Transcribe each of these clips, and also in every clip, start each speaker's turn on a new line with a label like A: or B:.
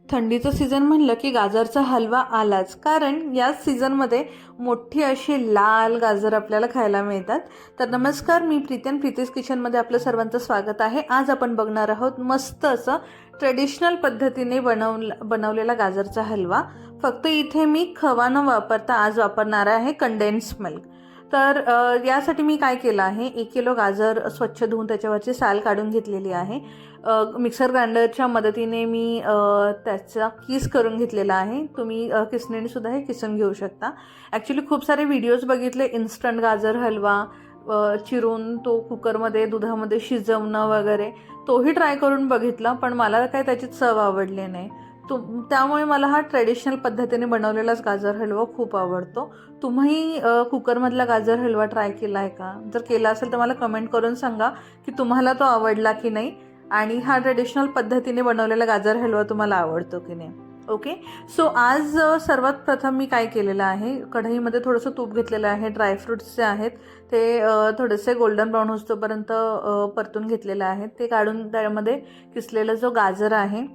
A: थंडीचं सीझन म्हणलं की गाजरचा हलवा आलाच, कारण या सीझनमध्ये मोठी अशी लाल गाजर आपल्याला खायला मिळतात. तर नमस्कार, मी प्रीती आणि प्रीतीज किचनमध्ये आपलं सर्वांचं स्वागत आहे. आज आपण बघणार आहोत मस्त असं ट्रेडिशनल पद्धतीने बनवलेला गाजरचा हलवा. फक्त इथे मी खवा न वापरता आज वापरणार आहे कंडेन्स मिल्क. तर यासाठी मी काय केलं आहे, 1 किलो गाजर स्वच्छ धुवून त्याच्यावरची साल काढून घेतलेली आहे. मिक्सर ग्राइंडरच्या मदतीने मी त्याचा किस करून घेतलेला आहे. तुम्ही किसणीने सुद्धा हे किसून घेऊ शकता. ॲक्च्युली खूप सारे व्हिडिओज बघितले इन्स्टंट गाजर हलवा चिरून तो कुकरमध्ये दुधामध्ये शिजवणं वगैरे, तोही ट्राय करून बघितला, पण मला काय त्याची चव आवडली नाही. त्यामुळे मला हा ट्रेडिशनल पद्धतीने बनवलेलाच गाजर हलवा खूप आवडतो. तुम्ही कुकरमधला गाजर हलवा ट्राय केला आहे का? जर केला असेल तर मला कमेंट करून सांगा की तुम्हाला तो आवडला की नाही, आणि हा ट्रेडिशनल पद्धतीने बनवलेला गाजर हलवा तुम्हाला आवडतो की नाही. ओके, सो आज सर्वात प्रथम मी काय केलेलं आहे, कढईमध्ये थोडंसं तूप घेतलेलं आहे. ड्रायफ्रूट्स जे आहेत ते थोडेसे गोल्डन ब्राऊन होतोपर्यंत परतून घेतलेले आहेत. ते काढून त्यामध्ये किसलेला जो गाजर आहे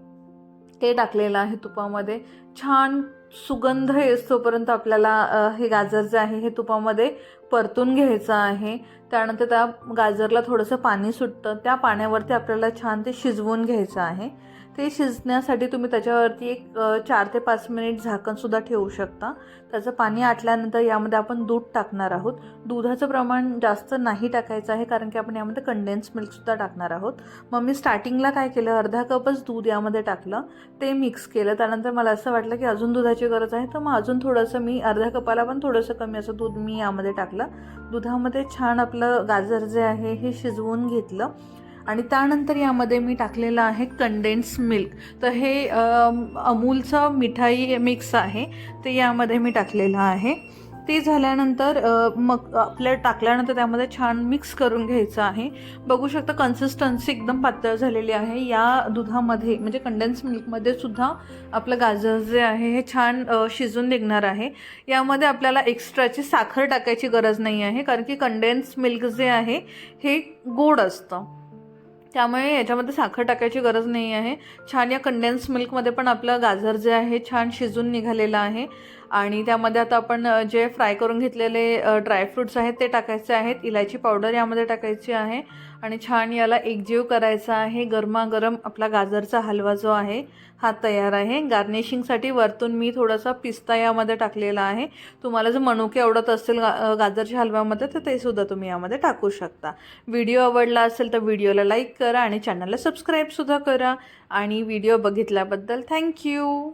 A: ते टाकलेलं आहे तुपामध्ये. छान सुगंध येतोपर्यंत आपल्याला हे गाजर जे आहे हे तुपामध्ये परतून घ्यायचं आहे. त्यानंतर त्या गाजरला थोडंसं पाणी सुटतं, त्या पाण्यावरती आपल्याला छान ते शिजवून घ्यायचं आहे. ते शिजण्यासाठी तुम्ही त्याच्यावरती एक 4 ते 5 मिनिट झाकणसुद्धा ठेवू शकता. त्याचं पाणी आटल्यानंतर यामध्ये आपण दूध टाकणार आहोत. दुधाचं प्रमाण जास्त नाही टाकायचं आहे, कारण की आपण यामध्ये कंडेन्स मिल्कसुद्धा टाकणार आहोत. मग मी स्टार्टिंगला काय केलं, अर्धा कपच दूध यामध्ये टाकलं, ते मिक्स केलं. त्यानंतर मला असं वाटलं की अजून दुधाची गरज आहे, तर मग अजून थोडंसं मी अर्ध्या कपाला पण थोडंसं कमी असं दूध मी यामध्ये टाकलं. दुधामध्ये छान आपलं गाजर जे आहे हे शिजवून घेतलं, आणि त्यानंतर यामध्ये मी टाकलेलं आहे कंडेन्स मिल्क. तर हे अमूलचं मिठाई मिक्स आहे, ते यामध्ये मी टाकलेलं आहे. ते झाल्यानंतर मग आपल्या टाकल्यानंतर त्यामध्ये छान मिक्स करून घ्यायचं आहे. बघू शकता कन्सिस्टन्सी एकदम पातळ झालेली आहे. या दुधामध्ये म्हणजे कंडेन्स मिल्कमध्ये सुद्धा आपलं गाजर जे आहे हे छान शिजून निघणार आहे. यामध्ये आपल्याला एक्स्ट्राची साखर टाकायची गरज नाही आहे, कारण की कंडेन्स मिल्क जे आहे हे गोड असतं, त्यामुळे याच्यामध्ये साखर टाकायची गरज नाही आहे. छान या कंडेन्स मिल्कमध्ये पण आपलं गाजर जे आहे छान शिजून निघालेलं आहे. आणि त्यामध्ये आता आपण जे फ्राय करून घेतलेले ड्रायफ्रूट्स आहेत ते टाकायचे आहेत. इलायची पावडर यामध्ये टाकायची आहे आणि छान याला एकजीव करायचा आहे. गरमागरम आपला गाजरचा हलवा जो आहे हा तयार आहे. गार्निशिंगसाठी वरतून मी थोडासा पिस्ता यामध्ये टाकलेला आहे. तुम्हाला जर मनुके आवडत असेल गाजरच्या हलव्यामध्ये तर ते सुद्धा तुम्ही यामध्ये टाकू शकता. व्हिडिओ आवडला असेल तर व्हिडिओला लाईक करा आणि चॅनलला सबस्क्राईबसुद्धा करा. आणि व्हिडिओ बघितल्याबद्दल थँक्यू.